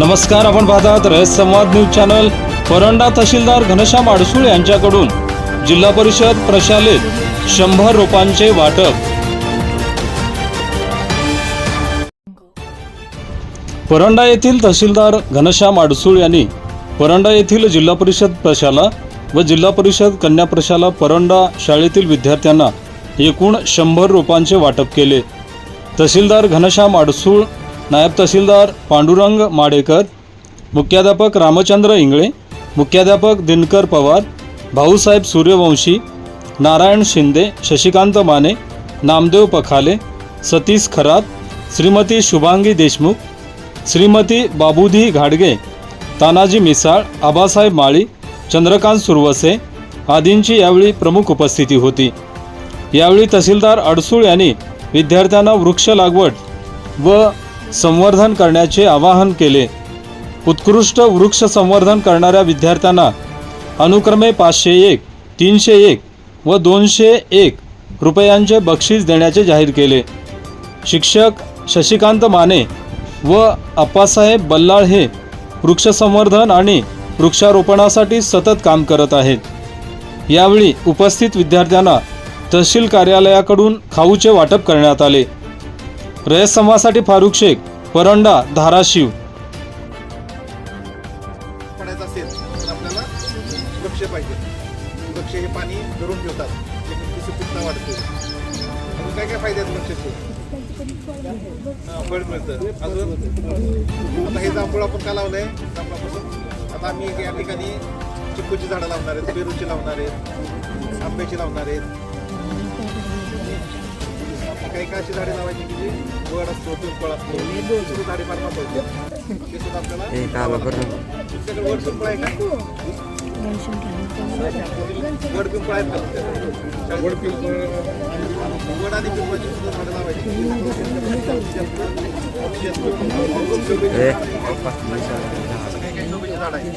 नमस्कार, आपण पाहतात रहस्य संवाद न्यूज चॅनल। परंडा तहसीलदार घनश्याम अडसूळ यांच्याकडून जिल्हा परिषद प्रशालेत 100 रोपांचे वाटप। परंडा येथील तहसीलदार घनश्याम अडसूळ यांनी परंडा येथील जिल्हा परिषद प्रशाला व जिल्हा परिषद कन्या प्रशाला परंडा शाळेतील विद्यार्थ्यांना एकूण 100 रोपांचे वाटप केले। तहसीलदार घनश्याम अडसूळ, नायब तहसीलदार पांडुरंग माडेकर, मुख्याध्यापक रामचंद्र इंगळे, मुख्याध्यापक दिनकर पवार, भाऊसाहेब सूर्यवंशी, नारायण शिंदे, शशिकांत माने, नामदेव पखाले, सतीश खरात, श्रीमती शुभांगी देशमुख, श्रीमती बाबूधी घाडगे, तानाजी मिसाळ, आबासाहेब माळी, चंद्रकांत सुरवसे आदींची यावेळी प्रमुख उपस्थिती होती। यावेळी तहसीलदार अडसूळ यांनी विद्यार्थ्यांना वृक्ष लागवड व संवर्धन करण्याचे आवाहन केले। उत्कृष्ट वृक्ष संवर्धन करणाऱ्या विद्यार्थ्यांना अनुक्रमे 501, 301 व 201 रुपयांचे बक्षीस देण्याचे जाहीर केले। शिक्षक शशिकांत माने व अप्पासाहेब बल्लाळ हे वृक्ष संवर्धन आणि वृक्षारोपणासाठी सतत काम करत आहेत। यावेळी उपस्थित विद्यार्थ्यांना तहसील कार्यालयाकडून खाऊचे वाटप करण्यात आले। रहस्य संवादसाठी फारुख शेख, परंडा, धाराशिव। पडायचं असेल तर आपल्याला वृक्ष पाहिजे। वृक्ष हे पाणी धरून ठेवतात, त्याची सुपीकता वाढते। अजून काय काय फायदे आहेत वृक्षाचे? फळ मिळतं। अजून आता हे जांभूळ आपण का लावलंय? जांभळापासून आता आम्ही या ठिकाणी चिक्कूची झाडं लावणार आहेत, पेरूची लावणार आहेत, आंब्याची लावणार आहेत। काही काय अशी झाडे लावायची की जी वड असतो, पिंपळ असतो, ती झाडे फार महत्वाची। ते सुद्धा आपल्याला तुमच्याकडे वड पिंपळ आहे का? वड पिंपळ आहेत का? वड पिंपळ, वड आणि पिंपळाची सुद्धा झाडं लावायची। काही काही शोभेची झाड आहे।